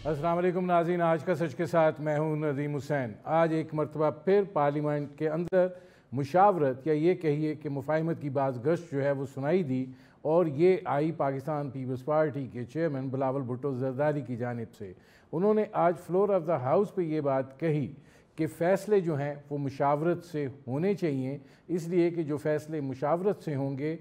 अस्सलाम वालेकुम नाज़रीन, आज का सच के साथ मैं हूं नदीम हुसैन। आज एक मरतबा फिर पार्लियामेंट के अंदर मुशावरत या ये कहिए कि मुफाहमत की बाज़गश्त जो है वो सुनाई दी, और ये आई पाकिस्तान पीपल्स पार्टी के चेयरमैन बिलावल भुट्टो ज़रदारी की जानिब से। उन्होंने आज फ्लोर ऑफ द हाउस पे ये बात कही कि फ़ैसले जो हैं वो मुशावरत से होने चाहिए, इसलिए कि जो फ़ैसले मुशावरत से होंगे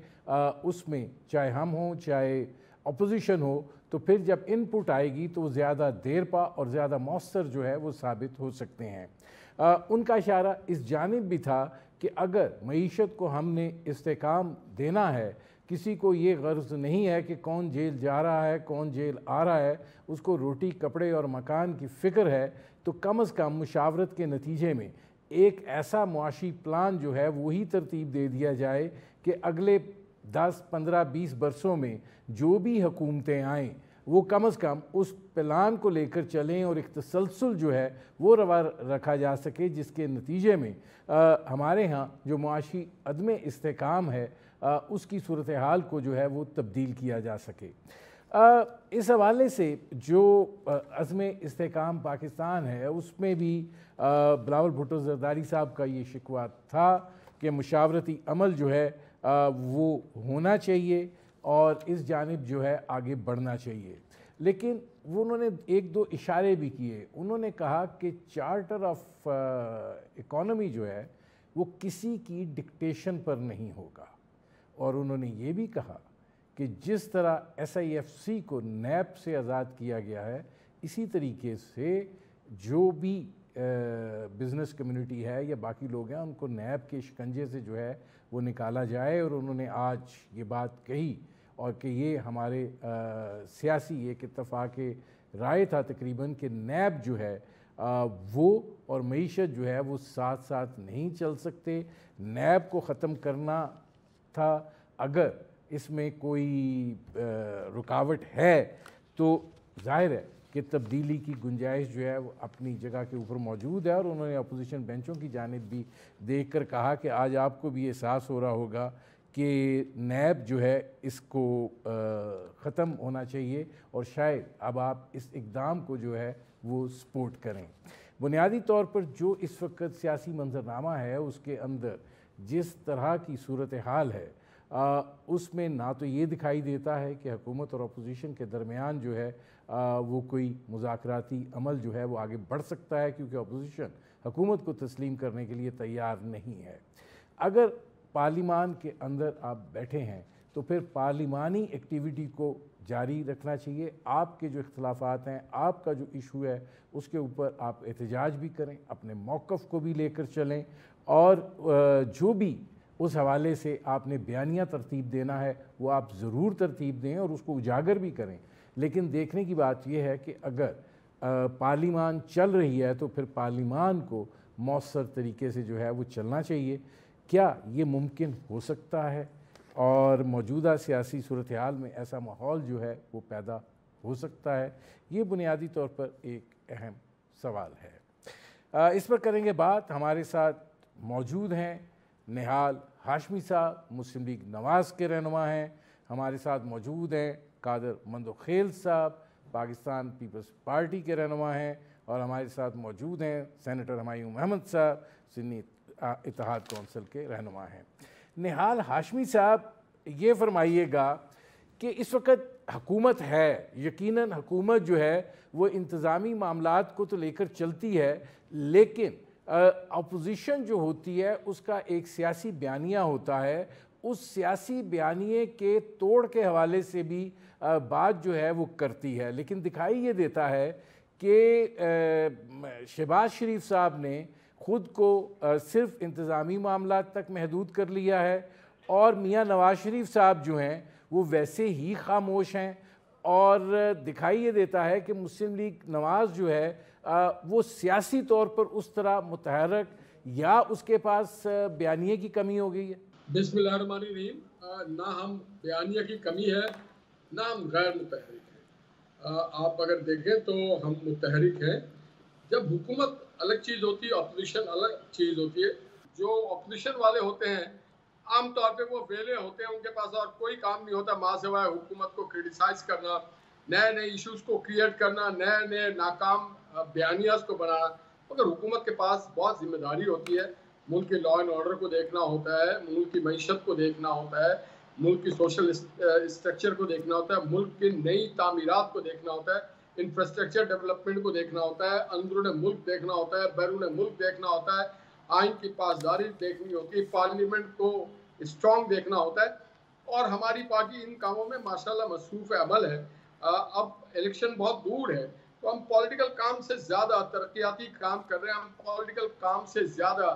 उसमें चाहे हम हों चाहे अपोजिशन हो, तो फिर जब इनपुट आएगी तो वो ज़्यादा देर पा और ज़्यादा मौसर जो है वो साबित हो सकते हैं। उनका इशारा इस जानिब भी था कि अगर मईशत को हमने इस्तेकाम देना है, किसी को ये गर्ज नहीं है कि कौन जेल जा रहा है कौन जेल आ रहा है, उसको रोटी कपड़े और मकान की फ़िक्र है, तो कम अज़ कम मुशावरत के नतीजे में एक ऐसा मुआशी प्लान जो है वही तरतीब दे दिया जाए कि अगले 10, 15, 20 बरसों में जो भी हुकूमतें आएँ वो कम अज़ कम उस प्लान को लेकर चलें और एक तसलसल जो है वो रवा रखा जा सके, जिसके नतीजे में हमारे यहाँ जो मुआशी अदम इस्तेकाम है उसकी सूरत हाल को जो है वो तब्दील किया जा सके। इस हवाले से जो अज़्म इस्तेकाम पाकिस्तान है उसमें भी बिलावल भुट्टो ज़रदारी साहब का ये शिकवा था कि मुशावरती अमल जो है वो होना चाहिए और इस जानिब जो है आगे बढ़ना चाहिए। लेकिन वो उन्होंने एक दो इशारे भी किए। उन्होंने कहा कि चार्टर ऑफ इकॉनमी जो है वो किसी की डिक्टेशन पर नहीं होगा, और उन्होंने ये भी कहा कि जिस तरह SIFC को नैब से आज़ाद किया गया है, इसी तरीके से जो भी बिज़नेस कम्युनिटी है या बाकी लोग हैं उनको नैब के शिकंजे से जो है वो निकाला जाए। और उन्होंने आज ये बात कही और कि ये हमारे सियासी एक इत्तफ़ाक़ राय था तकरीबन कि नैब जो है वो और मईशत जो है वो साथ साथ नहीं चल सकते। नैब को ख़त्म करना था, अगर इसमें कोई रुकावट है तो जाहिर है कि तब्दीली की गुंजाइश जो है वो अपनी जगह के ऊपर मौजूद है। और उन्होंने अपोजिशन बेंचों की जानिब भी देख कर कहा कि आज आपको भी एहसास हो रहा होगा कि नैब जो है इसको ख़त्म होना चाहिए, और शायद अब आप इस इक़दाम को जो है वो सपोर्ट करें। बुनियादी तौर पर जो इस वक्त सियासी मंजरनामा है उसके अंदर जिस तरह की सूरत हाल है उसमें ना तो ये दिखाई देता है कि हुकूमत और अपोजिशन के दरमियान जो है वो कोई मुज़ाकराती अमल जो है वो आगे बढ़ सकता है, क्योंकि अपोजिशन हुकूमत को तस्लीम करने के लिए तैयार नहीं है। अगर पार्लिमान के अंदर आप बैठे हैं तो फिर पार्लिमानी एक्टिविटी को जारी रखना चाहिए। आपके जो इख्तलाफात हैं, आपका जो इशू है उसके ऊपर आप एहतजाज भी करें, अपने मौक़िफ़ को भी लेकर चलें, और जो भी उस हवाले से आपने बयानिया तरतीब देना है वो आप ज़रूर तरतीब दें और उसको उजागर भी करें। लेकिन देखने की बात यह है कि अगर पार्लिमान चल रही है तो फिर पार्लिमान को मौसर तरीके से जो है वो चलना चाहिए। क्या ये मुमकिन हो सकता है और मौजूदा सियासी सूरत हाल में ऐसा माहौल जो है वो पैदा हो सकता है? ये बुनियादी तौर पर एक अहम सवाल है। इस पर करेंगे बात। हमारे साथ मौजूद हैं निहाल हाशमी साहब, मुस्लिम लीग नवाज़ के रहनुमा हैं। हमारे साथ मौजूद हैं कादर मंदोखेल साहब, पाकिस्तान पीपल्स पार्टी के रहनुमा हैं, और हमारे साथ मौजूद हैं सेनेटर हुमायूं अहमद साहब, सुन्नी इत्तेहाद कौंसिल के रहनुमा हैं। निहाल हाशमी साहब, ये फरमाइएगा कि इस वक्त हुकूमत है, यकीनन हुकूमत जो है वो इंतज़ामी मामलात को तो लेकर चलती है, लेकिन अपोजिशन जो होती है उसका एक सियासी बयानिया होता है। उस सियासी बयानिए के तोड़ के हवाले से भी बात जो है वो करती है। लेकिन दिखाई ये देता है कि शहबाज शरीफ साहब ने ख़ुद को सिर्फ़ इंतज़ामी मामलात तक महदूद कर लिया है, और मियाँ नवाज़ शरीफ साहब जो हैं वो वैसे ही खामोश हैं। और दिखाई ये देता है कि मुस्लिम लीग नवाज़ जो है वो सियासी तौर पर उस तरह मुतहरक या उसके पास बयानिए की कमी हो गई है। बिस्मिल्लाहिर्रहमानिर्रहीम। ना हम बयानिया की कमी है ना हम गैर मुतहरिक हैं। आप अगर देखें तो हम मुतहरिक हैं। जब हुकूमत अलग चीज़ होती है, अपोजिशन अलग चीज़ होती है। जो अपोजिशन वाले होते हैं आमतौर पे वो वेले होते हैं, उनके पास और कोई काम नहीं होता माँ सिवाय हुकूमत को क्रिटिसाइज करना, नए नए इश्यूज को क्रिएट करना, नए नए नाकाम बयानियाज को बनाना। मगर हुकूमत के पास बहुत जिम्मेदारी होती है। मुल्क के लॉ एंड ऑर्डर को देखना होता है, मुल्क की मईशत को देखना होता है, मुल्क की सोशल स्ट्रक्चर को देखना होता है, मुल्क की नई तामीरात को देखना होता है, इंफ्रास्ट्रक्चर डेवलपमेंट को देखना होता है, अंदरून मुल्क देखना होता है, बैरून मुल्क देखना होता है, आइन की पासदारी देखनी होती है, पार्लियामेंट को स्ट्रॉन्ग देखना होता है। और हमारी पार्टी इन कामों में माशाल्लाह मसरूफ़ अमल है। अब इलेक्शन बहुत दूर है, तो हम पॉलिटिकल काम से ज़्यादा तरक्याती काम कर रहे हैं। हम पॉलिटिकल काम से ज़्यादा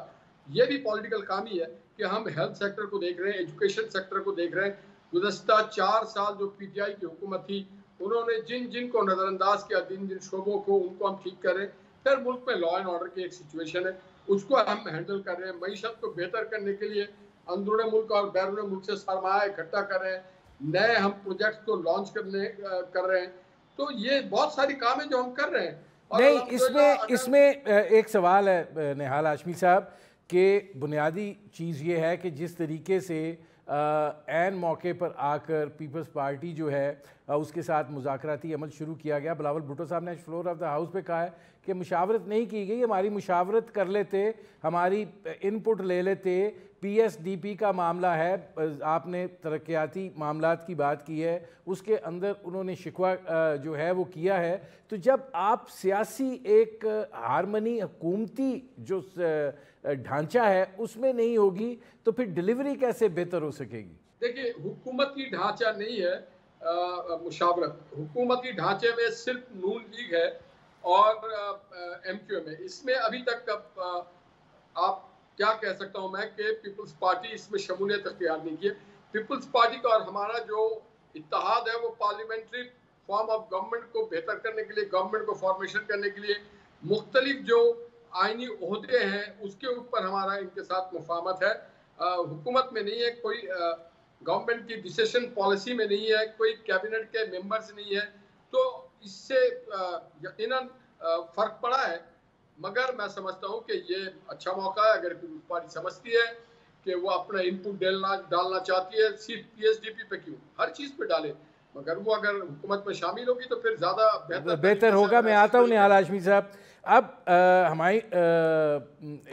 ये भी पॉलिटिकल काम ही है कि हम हेल्थ सेक्टर को देख रहे हैं, एजुकेशन सेक्टर को देख रहे हैं। गुज़श्ता 4 साल जो पीटीआई की हुकूमत थी, उन्होंने जिन जिन को नज़रअंदाज किया, जिन जिन शोबों को, उनको हम ठीक कर रहे हैं। फिर मुल्क में लॉ एंड ऑर्डर की एक सिचुएशन है, उसको हम हैंडल कर रहे हैं। मईशत को बेहतर करने के लिए अंदरून मुल्क और बैरून मुल्क से सरमाया इकट्ठा कर रहे हैं, नए हम प्रोजेक्ट को लॉन्च कर रहे हैं। तो ये बहुत सारी काम है जो हम कर रहे हैं। नहीं, इसमें एक सवाल है निहाल हाशमी साहब कि बुनियादी चीज़ ये है कि जिस तरीके से ऐन मौके पर आकर पीपल्स पार्टी जो है उसके साथ मुज़ाकराती अमल शुरू किया गया। बिलावल भुट्टो साहब ने फ्लोर ऑफ द हाउस पे कहा है कि मुशावरत नहीं की गई, हमारी मुशावरत कर लेते, हमारी इनपुट ले लेते। पीएसडीपी का मामला है, आपने तरक्याती मामलात की बात की है, उसके अंदर उन्होंने शिकवा जो है वो किया है। तो जब आप सियासी एक हारमनी हुकूमती जो ढांचा है उसमें नहीं होगी तो फिर डिलीवरी कैसे बेहतर हो सकेगी? देखिए, हुकूमती ढांचा नहीं है मुशावरत। हुकूमती ढांचे में सिर्फ नून लीग है और एमक्यूएम है। इसमें अभी तक आप क्या कह सकता हूं मैं कि पीपल्स पार्टी इसमें शमूलियत अख्तियार नहीं की है। पीपल्स पार्टी का और हमारा जो इत्तेहाद है वो पार्लियामेंट्री फॉर्म ऑफ गवर्नमेंट को बेहतर करने के लिए, गवर्नमेंट को फॉर्मेशन करने के लिए, मुख्तलिफ जो आईनी ओहदे हैं उसके ऊपर हमारा इनके साथ मुफाहमत है। हुकूमत में नहीं है, कोई गवर्नमेंट की डिसीजन पॉलिसी में नहीं है, कोई कैबिनेट के मेंबर्स नहीं है। तो इससे यकीनन फर्क पड़ा है। मगर मैं समझता हूं कि ये अच्छा मौका है, अगर पीपल्स पार्टी समझती है कि वो अपना इनपुट डालना चाहती है, सिर्फ पीएसडीपी पे क्यों, हर चीज पे डाले, मगर वो अगर हुकूमत में शामिल होगी तो फिर ज्यादा बेहतर होगा। मैं आता हूँ निहाल हाशमी साहब। अब हमारी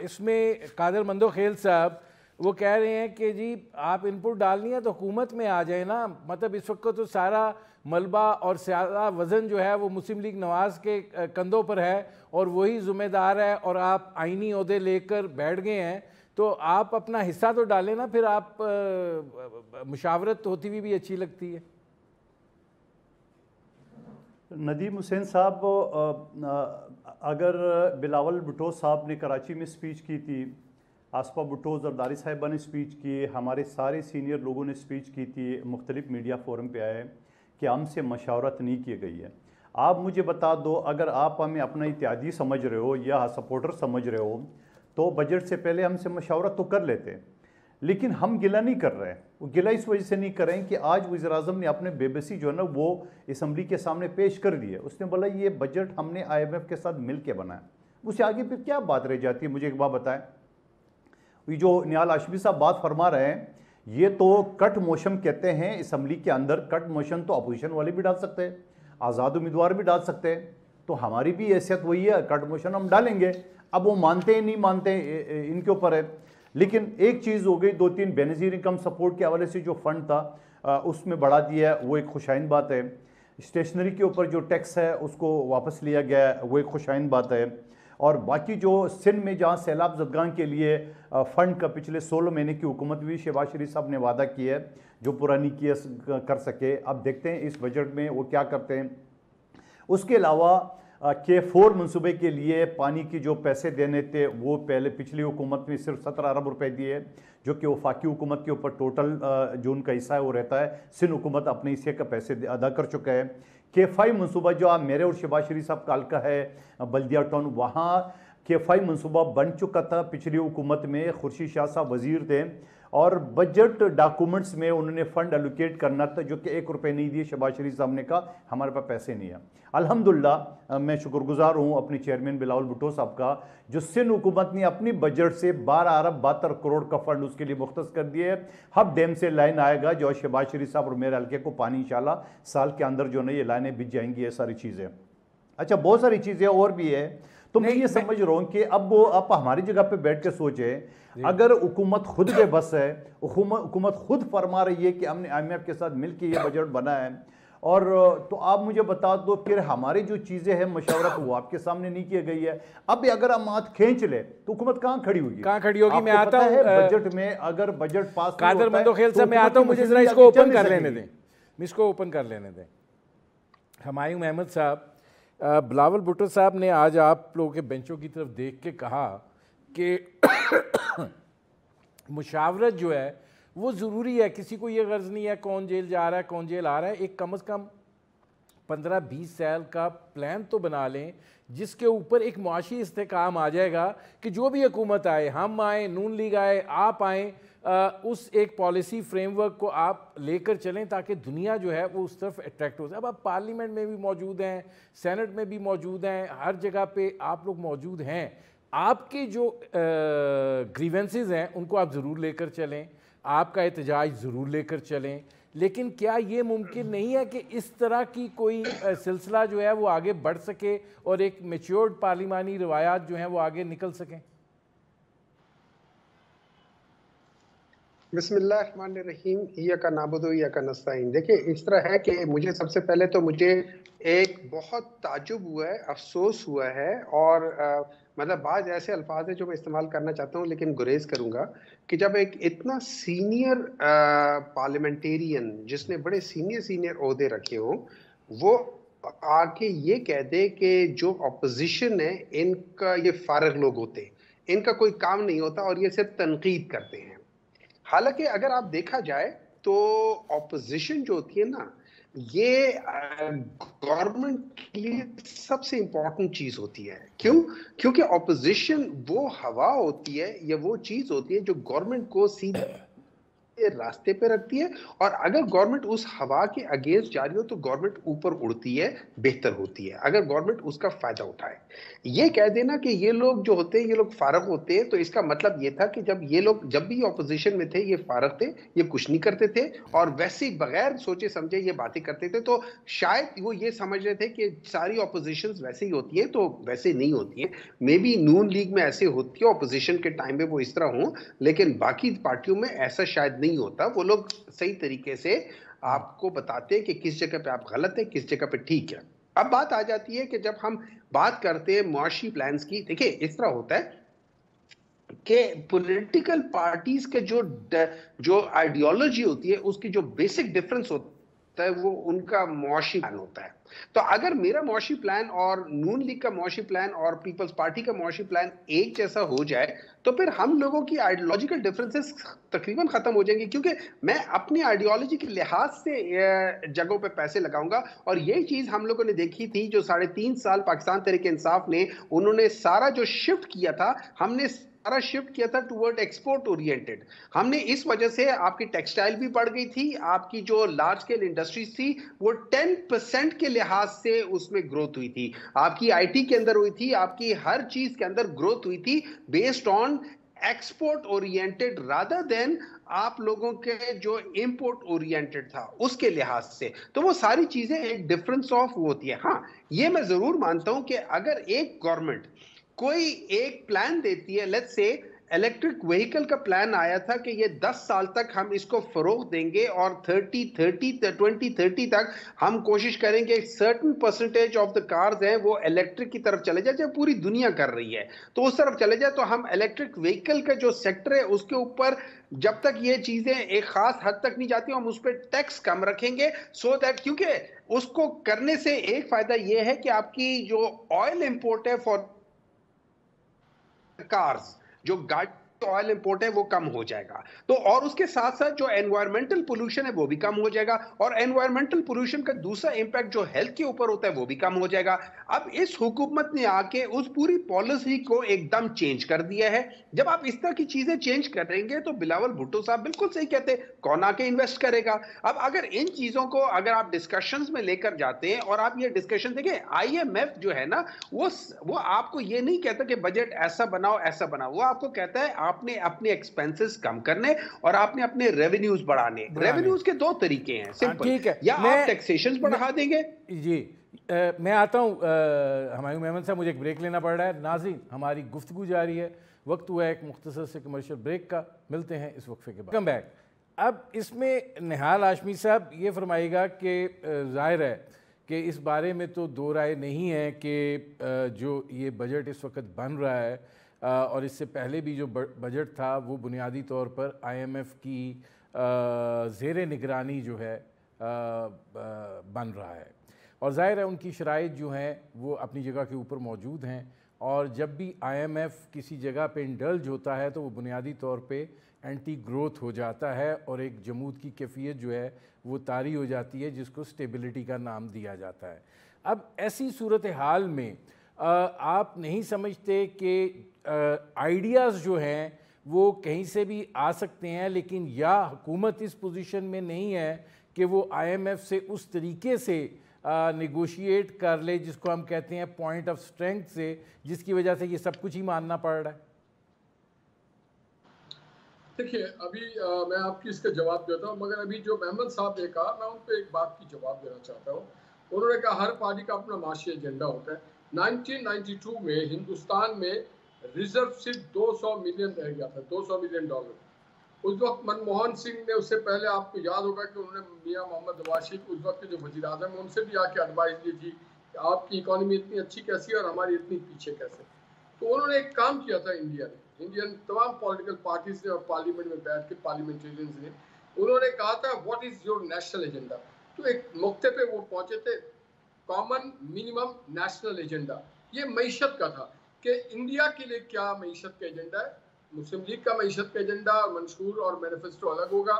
इसमें कादर मंदो खेल साहब वो कह रहे हैं कि जी आप इनपुट डालनी है तो हुकूमत में आ जाए ना। मतलब इस वक्त तो सारा मलबा और सारा वज़न जो है वो मुस्लिम लीग नवाज़ के कंधों पर है और वही ज़िम्मेदार है, और आप आईनी ओहदे लेकर बैठ गए हैं। तो आप अपना हिस्सा तो डालें ना, फिर आप मुशावरत होती हुई भी अच्छी लगती है। नदीम हुसैन साहब, अगर बिलावल भुट्टो साहब ने कराची में स्पीच की थी, आसफा भुट्टो जरदारी साहिबा ने स्पीच की, हमारे सारे सीनियर लोगों ने स्पीच की थी, मुख्तलिफ मीडिया फोरम पे आए कि हमसे मशावरत नहीं की गई है। आप मुझे बता दो, अगर आप हमें अपना इत्यादी समझ रहे हो या सपोर्टर समझ रहे हो तो बजट से पहले हमसे मशावरत तो कर लेते। लेकिन हम गिला नहीं कर रहे हैं। वो गिला इस वजह से नहीं कर रहे हैं कि आज वज़ीर-ए-आज़म ने अपने बेबसी जो है ना वो असम्बली के सामने पेश कर दिए। उसने बोला ये बजट हमने IMF के साथ मिल के बनाया। उससे आगे फिर क्या बात रह जाती है? मुझे एक बात बताएं, ये जो निहाल हाशमी साहब बात फरमा रहे हैं, ये तो कट मोशन कहते हैं असम्बली के अंदर। कट मोशन तो अपोजिशन वाले भी डाल सकते हैं, आज़ाद उम्मीदवार भी डाल सकते हैं। तो हमारी भी हैसियत वही है, कट मोशन हम डालेंगे। अब वो मानते हैं नहीं मानते हैं इनके ऊपर है। लेकिन एक चीज़ हो गई, 2-3 बेनज़ीर इनकम सपोर्ट के हवाले से जो फंड था उसमें बढ़ा दिया है, वो एक खुशाइन बात है। स्टेशनरी के ऊपर जो टैक्स है उसको वापस लिया गया है, वो एक खुशाइन बात है। और बाकी जो सिंध में जहाँ सैलाब ज़दगान के लिए फ़ंड का पिछले 16 महीने की हुकूमत भी शहबाज शरीफ साहब ने वादा किया है जो पूरा नहीं किया कर सके। अब देखते हैं इस बजट में वो क्या करते हैं। उसके अलावा K4 मनसूबे के लिए पानी की जो पैसे देने थे वो पहले पिछली हुकूमत में सिर्फ 17 अरब रुपए दिए, जो कि वफाकी हुकूमत के ऊपर टोटल जो उनका हिस्सा है वो रहता है। सिंध हुकूमत अपने हिस्से का पैसे अदा कर चुका है। K5 मनसूबा जो आप मेरे और शहबाज शरीफ साहब का हल्का है बल्दिया टाउन, वहाँ K5 मनसूबा बन चुका था पिछली हुकूमत में। खुर्शीद शाह साहब वज़ीर थे और बजट डॉक्यूमेंट्स में उन्होंने फंड एलोकेट करना था, जो कि 1 रुपये नहीं दिए। शहबाज शरीफ साहब ने कहा हमारे पास पैसे नहीं है। अल्हम्दुलिल्लाह मैं शुक्रगुजार हूँ अपने चेयरमैन बिलावल भुट्टो साहब का, जो सिंध हुकूमत ने अपनी बजट से 12 अरब 72 करोड़ का फंड उसके लिए मुख्तस कर दिए है। हब डैम से लाइन आएगा जो शहबाज शरीफ साहब और मेरे हल्के को पानी इंशाल्लाह साल के अंदर जो है ये लाइनें बिछ जाएंगी। ये सारी चीज़ें, अच्छा बहुत सारी चीज़ें और भी है। तो मैं ये समझ रहा हूँ कि अब आप हमारी जगह पे बैठ के सोचे, अगर हुकूमत खुद बेबस है, हुकूमत खुद फरमा रही है कि हमने IMF के साथ मिलकर ये बजट बना है, और तो आप मुझे बता दो फिर हमारी जो चीज़ें हैं मशवरत वो आपके सामने नहीं की गई है। अब अगर हम हाथ खींच ले तो हुकूमत कहाँ खड़ी होगी? कहाँ खड़ी होगी? मैं आता हूँ बजट में, अगर बजट पास कादर मंदोखेल साहब, मैं आता हूँ, मुझे जरा इसको ओपन कर लेने दें, इसको ओपन कर लेने दें। हुमायूं अहमद साहब, बिलावल भुट्टो साहब ने आज आप लोगों के बेंचों की तरफ देख के कहा कि मुशावरत जो है वो ज़रूरी है, किसी को ये गर्ज नहीं है कौन जेल जा रहा है कौन जेल आ रहा है, एक कम से कम 15-20 साल का प्लान तो बना लें जिसके ऊपर एक मुआशी इस्तेकाम आ जाएगा कि जो भी हुकूमत आए, हम आए, नून लीग आए, आप आएँ, उस एक पॉलिसी फ्रेमवर्क को आप लेकर चलें ताकि दुनिया जो है वो उस तरफ अट्रैक्ट हो जाए। अब आप पार्लियामेंट में भी मौजूद हैं, सेनेट में भी मौजूद हैं, हर जगह पे आप लोग मौजूद हैं। आपके जो ग्रीवेंसेस हैं उनको आप ज़रूर लेकर चलें, आपका एहतजाज ज़रूर लेकर चलें, लेकिन क्या ये मुमकिन नहीं है कि इस तरह की कोई सिलसिला जो है वो आगे बढ़ सके और एक मैच्योर्ड पार्लिमानी रवायात जो हैं वो आगे निकल सकें? बिस्मिल्लाहिर्रहमानिर्रहीम, इय्याका नाबुदु व इय्याका नस्तईन। देखिए इस तरह है कि मुझे सबसे पहले तो मुझे एक बहुत ताज्जुब हुआ है, अफसोस हुआ है, और मतलब बाज़ ऐसे अल्फाज हैं जो मैं इस्तेमाल करना चाहता हूँ लेकिन गुरेज करूँगा कि जब एक इतना सीनियर पार्लियामेंटेरियन जिसने बड़े सीनियर ओहदे रखे हों, वो आके ये कह दे कि जो अपोजिशन है इनका ये फारग लोग होते, इनका कोई काम नहीं होता और ये सिर्फ तनकीद करते हैं। हालांकि अगर आप देखा जाए तो ऑपोजिशन जो होती है ना, ये गवर्नमेंट के लिए सबसे इंपॉर्टेंट चीज होती है। क्यों? क्योंकि ऑपोजिशन वो हवा होती है या वो चीज होती है जो गवर्नमेंट को सीधे रास्ते पे रखती है, और अगर गवर्नमेंट उस हवा के अगेंस्ट जा रही हो तो गवर्नमेंट ऊपर उड़ती है, बेहतर होती है अगर गवर्नमेंट उसका फायदा उठाए। ये कह देना कि ये लोग जो होते हैं ये लोग फारग होते हैं, तो इसका मतलब ये था कि जब ये लोग जब भी ऑपोजिशन में थे ये फारग थे, ये कुछ नहीं करते थे और वैसे ही बगैर सोचे समझे ये बातें करते थे। तो शायद वो ये समझ रहे थे कि सारी ऑपोजिशन वैसे ही होती है, तो वैसे नहीं होती है। मे बी नून लीग में ऐसे होती है, ऑपोजिशन के टाइम में वो इस तरह हो, लेकिन बाकी पार्टियों में ऐसा शायद नहीं होता। वो लोग सही तरीके से आपको बताते हैं कि किस जगह पे आप गलत है, किस जगह पे ठीक है। अब बात आ जाती है कि जब हम बात करते हैं मुआशी प्लान्स की, देखिए इस तरह होता है कि पॉलिटिकल पार्टीज के जो आइडियोलॉजी होती है उसकी जो बेसिक डिफरेंस होता है वो उनका मुआशी प्लान होता है। तो अगर मेरा मुआशी प्लान और नून लीग का मुआशी प्लान और पीपल्स पार्टी का मुआशी प्लान एक जैसा हो जाए तो फिर हम लोगों की आइडियोलॉजिकल डिफरेंसेस तकरीबन खत्म हो जाएंगी, क्योंकि मैं अपनी आइडियोलॉजी के लिहाज से जगहों पे पैसे लगाऊंगा। और यही चीज हम लोगों ने देखी थी जो 3.5 साल पाकिस्तान तहरीक इंसाफ ने, उन्होंने सारा जो शिफ्ट किया था, हमने सारा शिफ्ट किया था टुवर्ड एक्सपोर्ट ओरिएंटेड। हमने इस वजह से आपकी टेक्सटाइल भी बढ़ गई थी, आपकी जो लार्ज स्केल इंडस्ट्रीज थी वो 10% के लिहाज से उसमें ग्रोथ हुई थी, आपकी आईटी के अंदर हुई थी, आपकी हर चीज के अंदर ग्रोथ हुई थी based on export oriented rather than आप लोगों के जो इंपोर्ट ओरिएंटेड था उसके लिहाज से। तो वो सारी चीजें एक डिफरेंस ऑफ होती है। हाँ, ये मैं जरूर मानता हूं कि अगर एक गवर्नमेंट कोई एक प्लान देती है, लेट्स से इलेक्ट्रिक व्हीकल का प्लान आया था कि ये 10 साल तक हम इसको फरोग देंगे और 2030 तक हम कोशिश करेंगे certain percentage of the cars हैं वो इलेक्ट्रिक की तरफ चले जाए, जब पूरी दुनिया कर रही है तो उस तरफ चले जाए। तो हम इलेक्ट्रिक व्हीकल का जो सेक्टर है उसके ऊपर जब तक ये चीजें एक खास हद तक नहीं जाती हम उस पर टैक्स कम रखेंगे, सो दैट, क्योंकि उसको करने से एक फायदा यह है कि आपकी जो ऑयल इंपोर्ट है फॉर कार्स, जो गाड़ी ऑयल इंपोर्ट है वो कम हो जाएगा। तो और उसके साथ साथ जो एनवायरमेंटल पोल्यूशन है वो भी कम हो जाएगा, और एनवायरमेंटल पोल्यूशन का दूसरा इंपैक्ट जो हेल्थ के ऊपर होता है वो भी कम हो जाएगा। अब इस हुकूमत ने आके उस पूरी पॉलिसी को एकदम चेंज कर दिया है। जब आप इस तरह की चीजें चेंज करेंगे तो बिलावल भुट्टो साहब बिल्कुल सही कहते हैं, कौन आके इन्वेस्ट करेगा। अब अगर इन चीजों को अगर आप डिस्कशंस में लेकर जाते हैं, और आप ये डिस्कशन देखिए, IMF जो है ना वो आपको ये नहीं कहता कि बजट ऐसा बनाओ ऐसा बनाओ, वो आपको कहता है आपने अपने एक्सपेंसेस कम करने और आपने अपने रेवेन्यूज बढ़ाने। रेवेन्यूज के दो तरीके हैं, सिंपल, ठीक है, या आप टैक्सेशन बढ़ा देंगे। जी मैं आता हूँ हुमायूं मेमन साहब, मुझे एक ब्रेक लेना पड़ रहा है। नाज़रीन, हमारी गुफ्तगू जारी है, वक्त हुआ है एक मुख्तसर से कमर्शियल ब्रेक का, मिलते हैं इस वक्फे के बाद। Welcome back. अब इसमें निहाल हाशमी साहब ये फरमाएगा कि ज़ाहिर है कि इस बारे में तो दो राय नहीं है कि जो ये बजट इस वक्त बन रहा है और इससे पहले भी जो बजट था वो बुनियादी तौर पर IMF की ज़ेर निगरानी जो है बन रहा है, और ज़ाहिर है उनकी शराइत जो हैं वो अपनी जगह के ऊपर मौजूद हैं, और जब भी IMF किसी जगह पे इंडल्ज होता है तो वो बुनियादी तौर पे एंटी ग्रोथ हो जाता है और एक जमूद की कैफियत जो है वो तारी हो जाती है, जिसको स्टेबिलिटी का नाम दिया जाता है। अब ऐसी सूरत हाल में आप नहीं समझते कि आइडियाज़ जो हैं वो कहीं से भी आ सकते हैं, लेकिन या हुकूमत इस पोजीशन में नहीं है कि वो IMF से उस तरीके से नेगोशिएट कर ले जिसको हम कहते हैं पॉइंट ऑफ स्ट्रेंथ से, जिसकी वजह से ये सब कुछ ही मानना पड़ रहा है? देखिए, अभी मैं आपकी इसका जवाब देता हूँ, मगर अभी जो मेमन साहब ने कहा, मैं उन पर एक बात की जवाब देना चाहता हूँ। उन्होंने कहा हर पार्टी का अपना माशी एजेंडा होता है। 1992 में हिंदुस्तान में रिजर्व सिर्फ 200 मिलियन रह गया था, $200 मिलियन। उस वक्त मनमोहन सिंह ने, उससे पहले आपको याद होगा कि उन्होंने मियां मोहम्मद नवाज उस वक्त के जो वजीर आजम है उनसे भी आके एडवाइस दी थी कि आपकी इकॉनमी इतनी अच्छी कैसी है और हमारी इतनी पीछे कैसे। तो उन्होंने एक काम किया था इंडियन तमाम पॉलिटिकल पार्टीज ने और पार्लियामेंट में बैठ के पार्लियामेंटेरियंस ने, उन्होंने कहा था what is your national agenda. तो एक नुक्ते पे वो पहुंचे थे, कॉमन मिनिमम नेशनल एजेंडा। ये मईशत का था कि इंडिया के लिए क्या मईशत का एजेंडा है। मुस्लिम लीग का मईशत का एजेंडा और मंशूर और मैनिफेस्टो अलग होगा,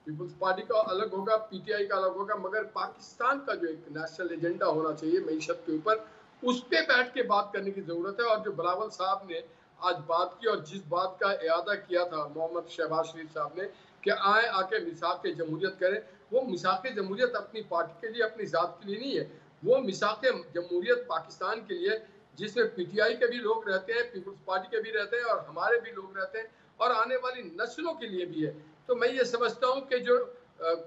पीपल्स पार्टी का अलग होगा, PTI का अलग होगा, मगर पाकिस्तान का जो एक नेशनल एजेंडा होना चाहिए मईशत के ऊपर, उस पर बैठ के बात करने की ज़रूरत है। और जो बिलावल साहब ने आज बात की और जिस बात का इयादा किया था मोहम्मद शहबाज शरीफ साहब ने कि आए आके मिसाक जमहूरियत करें, वो मिसाक जमहूरियत अपनी पार्टी के लिए, अपनी ज़ात के लिए नहीं है, वो मिसाक जमहूरियत पाकिस्तान के लिए, जिसमें PTI के भी लोग रहते हैं, पीपल्स पार्टी के भी रहते हैं और हमारे भी लोग रहते हैं, और आने वाली नस्लों के लिए भी है। तो मैं ये समझता हूँ कि जो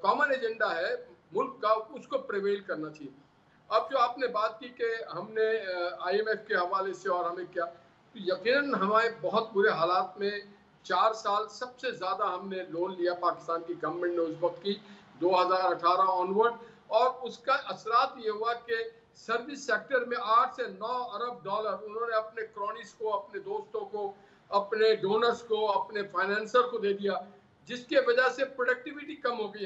कॉमन एजेंडा है मुल्क का, उसको प्रिवेल करना चाहिए। अब जो आपने बात की कि हमने IMF के हवाले से और हमें क्या, तो यकीनन हमारे बहुत बुरे हालात में 4 साल सबसे ज़्यादा हमने लोन लिया पाकिस्तान की गवर्नमेंट ने उस वक्त की 2018 ऑनवर्ड, और उसका असरात ये हुआ कि सर्विस सेक्टर में 8 से 9 अरब डॉलर उन्होंने अपने क्रॉनिस को, अपने दोस्तों को, अपने डोनर्स को, अपने फाइनेंसर को दे दिया, जिसके वजह से प्रोडक्टिविटी कम हो गई।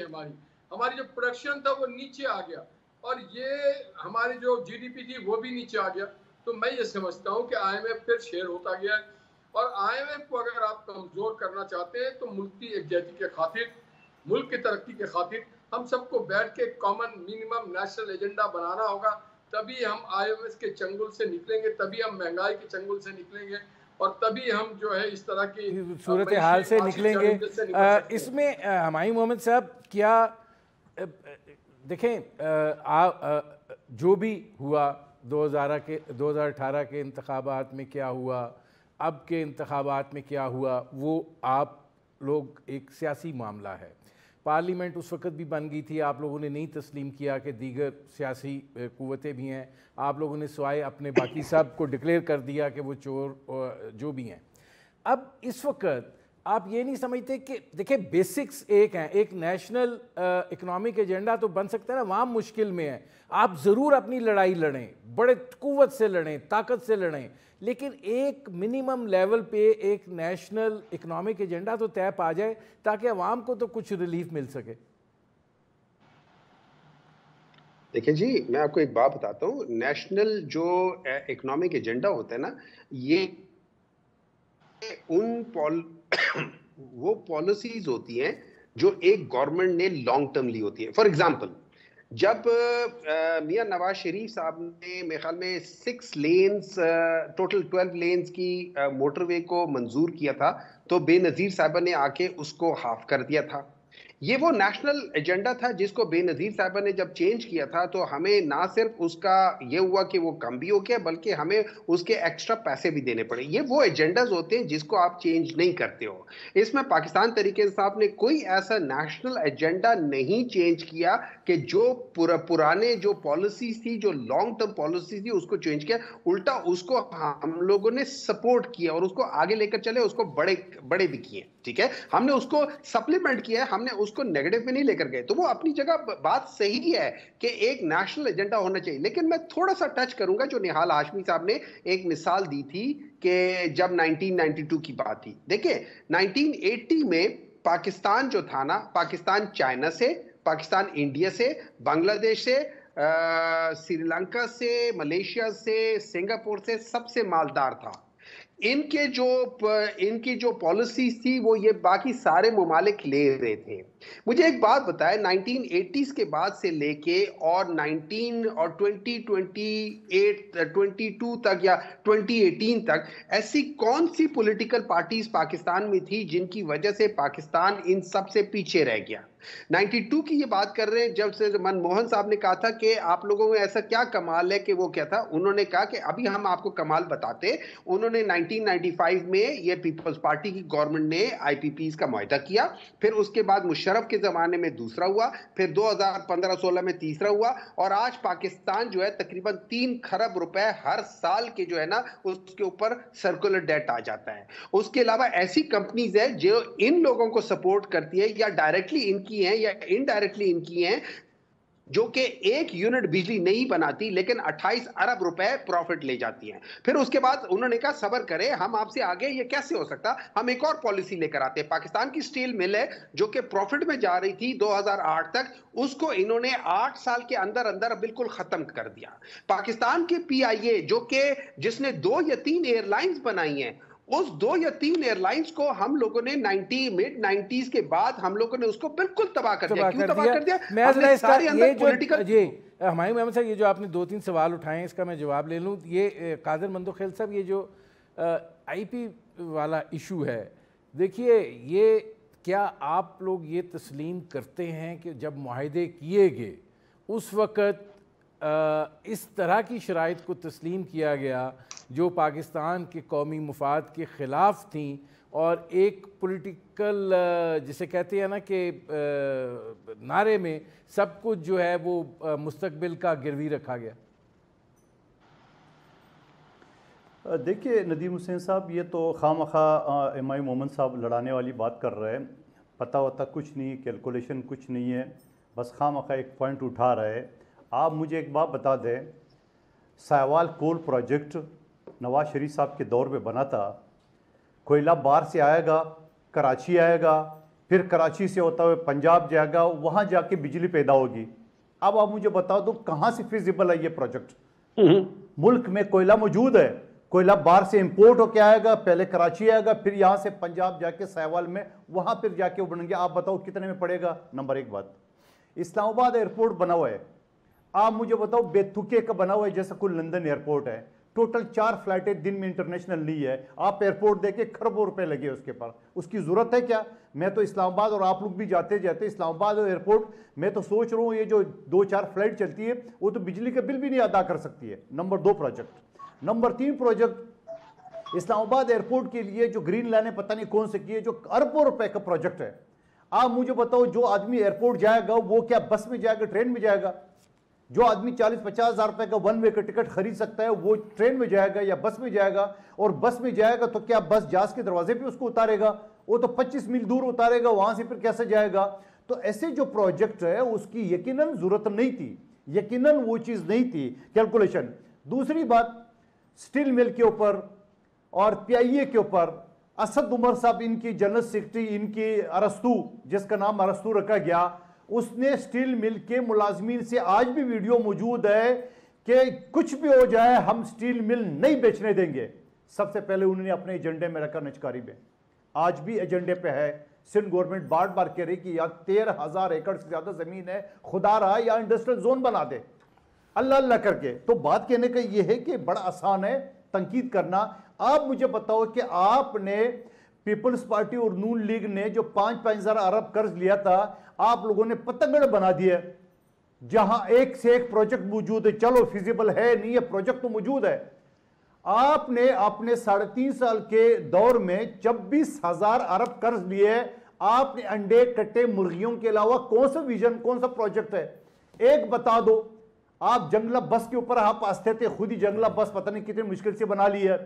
हमारी जो प्रोडक्शन था वो नीचे आ गया, और ये हमारी जो GDP थी वो भी नीचे आ गया। तो मैं ये समझता हूँ कि IMF फिर शेयर होता गया है, और IMF को अगर आप कमज़ोर करना चाहते हैं तो मुल्क की एकजहती के खातिर, मुल्क की तरक्की के खातिर हम सबको बैठ के कॉमन मिनिमम नेशनल एजेंडा बनाना होगा। तभी हम IMF के चंगुल से निकलेंगे, तभी हम महंगाई के चंगुल से निकलेंगे, और तभी हम जो है इस तरह की सूरत हाल से निकलेंगे। इसमें हुमायूं मोहम्मद साहब, क्या देखें जो भी हुआ 2018 के इंतखाबात में क्या हुआ, अब के इंतखाबात में क्या हुआ, वो आप लोग एक सियासी मामला है। पार्लियामेंट उस वक्त भी बन गई थी, आप लोगों ने नहीं तस्लीम किया कि दीगर सियासी क़ुव्वतें भी हैं, आप लोगों ने सिवाय अपने बाकी सब को डिक्लेयर कर दिया कि वो चोर जो भी हैं। अब इस वक्त आप ये नहीं समझते कि देखिए बेसिक्स एक हैं, एक नेशनल इकोनॉमिक एजेंडा तो बन सकता है ना, वहाँ मुश्किल में है, आप ज़रूर अपनी लड़ाई लड़ें, बड़े क़ुव्वत से लड़ें, ताकत से लड़ें, लेकिन एक मिनिमम लेवल पे एक नेशनल इकोनॉमिक एजेंडा तो तय पा जाए ताकि अवाम को तो कुछ रिलीफ मिल सके। देखिए जी, मैं आपको एक बात बताता हूँ, नेशनल जो इकोनॉमिक एजेंडा होता है ना, ये उन वो पॉलिसीज होती हैं जो एक गवर्नमेंट ने लॉन्ग टर्म ली होती है। फॉर एग्जाम्पल, जब मियां नवाज शरीफ साहब ने मेरे ख्याल में 6 लेन्स टोटल 12 लेन्स की मोटरवे को मंजूर किया था, तो बेनजीर साहब ने आके उसको हाफ कर दिया था। ये वो नेशनल एजेंडा था जिसको बेनजीर साहब ने जब चेंज किया था, तो हमें ना सिर्फ उसका ये हुआ कि वो कम भी हो गया, बल्कि हमें उसके एक्स्ट्रा पैसे भी देने पड़े। ये वो एजेंडाज होते हैं जिसको आप चेंज नहीं करते हो। इसमें पाकिस्तान तरीके साहब ने कोई ऐसा नेशनल एजेंडा नहीं चेंज किया कि जो पुराने जो पॉलिसीज थी, जो लॉन्ग टर्म पॉलिसी थी, उसको चेंज किया। उल्टा उसको हम लोगों ने सपोर्ट किया और उसको आगे लेकर चले, उसको बड़े भी किए। ठीक है, हमने उसको सप्लीमेंट किया, हमने उसको नेगेटिव में नहीं लेकर गए। तो वो अपनी जगह बात सही है कि एक नेशनल एजेंडा होना चाहिए। लेकिन मैं थोड़ा सा टच करूंगा, जो निहाल हाशमी साहब ने एक मिसाल दी थी कि जब 1992 की बात थी। देखिए 1980 में पाकिस्तान जो था ना, पाकिस्तान चाइना से, पाकिस्तान इंडिया से, बांग्लादेश से, श्रीलंका से, मलेशिया से, सिंगापुर से सबसे मालदार था। इनकी जो पॉलिसीज थी वो ये बाकी सारे ममालिक ले रहे थे। मुझे एक बात बताए, 1980s के बाद से लेके और 19 और 2022 तक या 2018 तक ऐसी कौन सी पॉलिटिकल पार्टीज पाकिस्तान में थी जिनकी वजह से पाकिस्तान इन सब से पीछे रह गया? 92 की ये बात कर रहे हैं, जब से मनमोहन साहब ने कहा था कि आप लोगों में ऐसा क्या कमाल है, कि वो क्या था, उन्होंने कहा कि अभी हम आपको कमाल बताते। उन्होंने 1995 में ये पीपल्स पार्टी की गवर्नमेंट ने IPPs का मुआहदा किया, फिर उसके बाद मुशर्रफ के जमाने में दूसरा हुआ, फिर 2015-16 में तीसरा हुआ, और आज पाकिस्तान जो है तकरीबन 3 खरब रुपए हर साल के जो है ना उसके ऊपर सर्कुलर डेट आ जाता है। उसके अलावा ऐसी कंपनीज है जो इन लोगों को सपोर्ट करती है, या डायरेक्टली इनकी हैं या इनडायरेक्टली इनकी हैं, जो कि 1 यूनिट बिजली नहीं बनाती लेकिन 28 अरब रुपए प्रॉफिट ले जाती हैं। फिर उसके बाद उन्होंने कहा सब्र करें, हम आपसे आगे, ये कैसे हो सकता, हम एक और पॉलिसी लेकर आते हैं। पाकिस्तान की स्टील मिल है जो कि प्रॉफिट में जा रही थी 2008 तक, उसको इन्होंने 8 साल के अंदर अंदर बिल्कुल खत्म कर दिया। पाकिस्तान के PIA जो कि जिसने 2 या 3 एयरलाइंस बनाई हैं, उस 2 या 3 एयरलाइंस को हम लोगों ने मिड 90s के बाद हम लोगों ने उसको बिल्कुल तबाह कर दिया। क्यों तबाह कर दिया? मैं सारे अंदर पॉलिटिकल जी हमायूं मोहम्मद साहब, ये जो आपने 2-3 सवाल उठाए इसका मैं जवाब ले लूं। ये कादिर मंदोखेल साहब, ये जो IP वाला इशू है, देखिए ये क्या आप लोग ये तस्लीम करते हैं कि जब मुआहदे किए गए उस वक़्त इस तरह की शराइत को तस्लीम किया गया जो पाकिस्तान के कौमी मुफाद के ख़िलाफ़ थी, और एक पॉलिटिकल जिसे कहते हैं ना कि नारे में सब कुछ जो है वो मुस्तकबिल का गिरवी रखा गया? देखिए नदीम हुसैन साहब, ये तो खामखा इमाम मोहम्मद साहब लड़ाने वाली बात कर रहे हैं। पता वता कुछ नहीं, कैलकुलेशन कुछ नहीं है, बस खामखा एक पॉइंट उठा रहे हैं। आप मुझे एक बात बता दें, साहिवाल कोल प्रोजेक्ट नवाज शरीफ साहब के दौर में बना था। कोयला बाहर से आएगा, कराची आएगा, फिर कराची से होता हुआ पंजाब जाएगा, वहाँ जाके बिजली पैदा होगी। अब आप मुझे बता दो कहाँ से फिजिबल है ये प्रोजेक्ट? मुल्क में कोयला मौजूद है, कोयला बाहर से इंपोर्ट होकर आएगा, पहले कराची आएगा, फिर यहाँ से पंजाब जाके साहिवाल में, वहाँ फिर जाके वो बनेंगे। आप बताओ कितने में पड़ेगा? नंबर 1 बात, इस्लामाबाद एयरपोर्ट बना हुआ है, आप मुझे बताओ बेतुके का बना हुआ है जैसा कोई लंदन एयरपोर्ट है। टोटल 4 फ्लाइटें दिन में इंटरनेशनल नहीं है। आप एयरपोर्ट देखे खरबों रुपए लगे उसके पर, उसकी ज़रूरत है क्या? मैं तो इस्लामाबाद, और आप लोग भी जाते जाते इस्लामाबाद और एयरपोर्ट, मैं तो सोच रहा हूँ ये जो 2-4 फ्लाइट चलती है वो तो बिजली का बिल भी नहीं अदा कर सकती है। Number 2 project. Number 3 project Islamabad airport के लिए जो ग्रीन लाइनें पता नहीं कौन से की है, जो अरबों रुपए का प्रोजेक्ट है। आप मुझे बताओ, जो आदमी एयरपोर्ट जाएगा वो क्या बस में जाएगा, ट्रेन में जाएगा? जो आदमी 40-50 हज़ार रुपए का 1 वे का टिकट खरीद सकता है वो ट्रेन में जाएगा या बस में जाएगा? और बस में जाएगा तो क्या बस जहाज के दरवाजे पे उसको उतारेगा? वो तो 25 मील दूर उतारेगा, वहां से फिर कैसे जाएगा? तो ऐसे जो प्रोजेक्ट है उसकी यकीनन जरूरत नहीं थी, यकीनन वो चीज नहीं थी कैलकुलेशन। दूसरी बात, स्टील मिल के ऊपर और PIA के ऊपर असद उमर साहब, इनकी जनरल सेक्रेटरी, इनकी अरस्तू, जिसका नाम अरस्तू रखा गया, उसने स्टील मिल के मुलाजमीन से, आज भी वीडियो मौजूद है कि कुछ भी हो जाए हम स्टील मिल नहीं बेचने देंगे। सबसे पहले उन्होंने अपने एजेंडे में रखा निजकारी में, आज भी एजेंडे पे है। सिंध गवर्नमेंट बार बार कह रही कि यहाँ 13,000 एकड़ से ज्यादा जमीन है, खुदा रहा या इंडस्ट्रियल जोन बना दे, अल्लाह अल्लाह करके। तो बात कहने का यह है कि बड़ा आसान है तनकीद करना। आप मुझे बताओ कि आपने पीपल्स पार्टी और नून लीग ने जो 5,000 अरब कर्ज लिया था, आप लोगों ने पतंगड़ बना दिया, जहां एक से एक प्रोजेक्ट मौजूद है। चलो फिजिबल है नहीं, ये प्रोजेक्ट तो मौजूद है। आपने अपने 3.5 साल के दौर में 26,000 अरब कर्ज लिए। आपने अंडे कट्टे मुर्गियों के अलावा कौन सा विजन, कौन सा प्रोजेक्ट है, एक बता दो। आप जंगला बस के ऊपर आप आस्ते थे, खुद ही जंगला बस पता नहीं कितनी मुश्किल से बना ली है।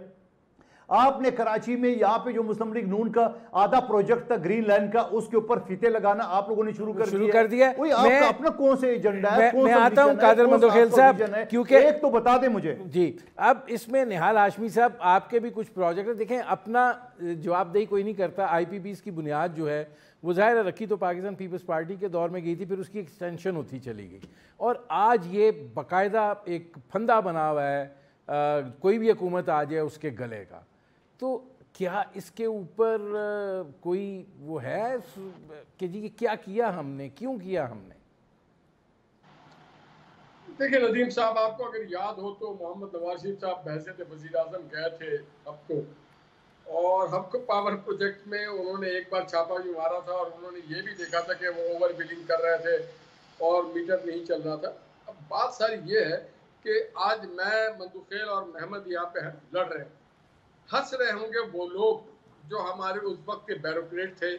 आपने कराची में यहाँ पे जो मुस्लिम लीग नून का आधा प्रोजेक्ट था ग्रीन लाइन का, उसके ऊपर फीते लगाना आप लोगों ने शुरू कर दिया। कोई आपका अपना कौन सा एजेंडा है? मैं आता हूं कादर मंदोखेल साहब, क्योंकि एक तो बता दे मुझे जी। अब इसमें निहाल हाशमी साहब, आपके भी कुछ प्रोजेक्ट है। देखें, अपना जवाबदेही कोई नहीं करता। IPPs की बुनियाद जो है वो ज़ाहिर रखी तो पाकिस्तान पीपल्स पार्टी के दौर में गई थी, फिर उसकी एक्सटेंशन होती चली गई, और आज ये बाकायदा एक फंदा बना हुआ है, कोई भी हुकूमत आ जाए उसके गले का। तो क्या इसके ऊपर कोई वो है कि जी क्या किया हमने, क्यों किया हमने? देखिए नदीम साहब, आपको अगर याद हो तो मोहम्मद नवाज शरीफ साहब बहसीत वज़ीर आज़म गए थे हब और हब पावर प्रोजेक्ट में उन्होंने एक बार छापा भी मारा था, और उन्होंने ये भी देखा था कि वो ओवर बिलिंग कर रहे थे और मीटर नहीं चल रहा था। अब बात सारी ये है कि आज मैं, मंदोखेल और महमद यहाँ पे लड़ रहे हैं। हंस रहे होंगे वो लोग जो हमारे उस वक्त के ब्यूरोक्रेट थे,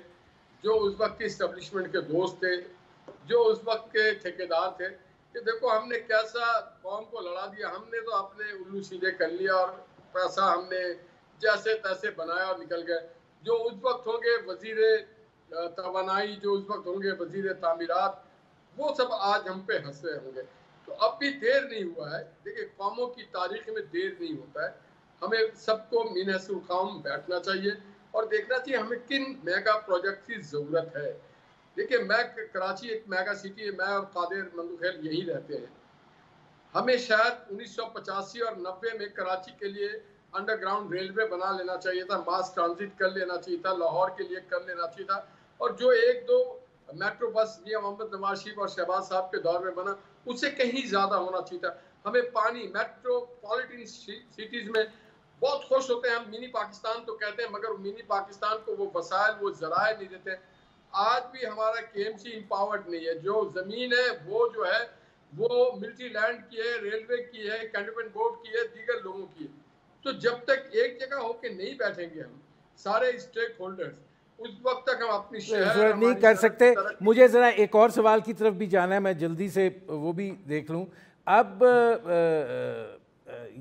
जो उस वक्त के इस्टेब्लिशमेंट के दोस्त थे, जो उस वक्त के ठेकेदार थे, कि देखो हमने कैसा कौम को लड़ा दिया, हमने तो अपने उल्लू सीधे कर लिया और पैसा हमने जैसे तैसे बनाया और निकल गए। जो उस वक्त होंगे वजीर तवानाई, जो उस वक्त होंगे वजीर तामीरात, वो सब आज हम पे हंस रहे होंगे। तो अब भी देर नहीं हुआ है। देखिए, कौमों की तारीख में देर नहीं होता है। हमें सबको मीनहसुल कौम बैठना चाहिए और देखना चाहिए हमें किन मेगा प्रोजेक्ट की ज़रूरत है। देखिए, मैं कराची एक मेगा सिटी है, मैं और कादिर मंदोखेल यहीं रहते हैं। हमें शायद 1985 और 90 में कराची के लिए अंडरग्राउंड रेलवे बना लेना चाहिए था, मास ट्रांजिट कर लेना चाहिए था, लाहौर के लिए कर लेना चाहिए था, और जो एक दो मेट्रो बस मियां मोहम्मद नवाज शरीफ और शहबाज साहब के दौर में बना, उससे कहीं ज़्यादा होना चाहिए था। हमें पानी, मेट्रोपॉलिटन सिटीज़ में बहुत खुश होते हैं हम, मिनी पाकिस्तान तो कहते हैं, मगर मिनी पाकिस्तान को वो वसाइल, वो ज़राए नहीं देते। आज भी हमारा KMC इम्पावर्ड नहीं है। जो ज़मीन है वो जो है वो मिलिट्री लैंड की है, रेलवे की है, कैंटोनमेंट बोर्ड की है, दीगर लोगों की है। तो जब तक एक जगह होके नहीं बैठेंगे हम सारे स्टेक होल्डर्स, उस वक्त तक हम अपनी शहर नहीं कर सकते। मुझे ज़रा एक और सवाल की तरफ भी जाना है, मैं जल्दी से वो भी देख लूँ। अब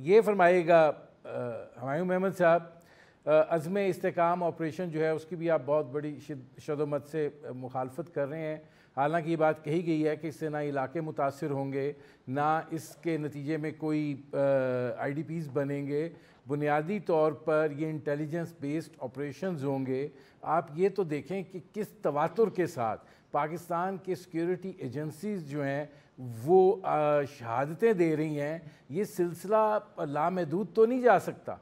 ये फरमाइएगा हुमायूं महमद साहब, अज़्म इस्तेकाम ऑपरेशन जो है उसकी भी आप बहुत बड़ी शदोमत से मुखालफत कर रहे हैं। हालांकि ये बात कही गई है कि इससे ना इलाके मुतासिर होंगे, ना इसके नतीजे में कोई IDPs बनेंगे, बुनियादी तौर पर ये इंटेलिजेंस बेस्ड ऑपरेशंस होंगे। आप ये तो देखें कि किस तवातुर के साथ पाकिस्तान के सिक्योरिटी एजेंसीज़ जो हैं वो शहादतें दे रही हैं। ये सिलसिला लामहदूद तो नहीं जा सकता?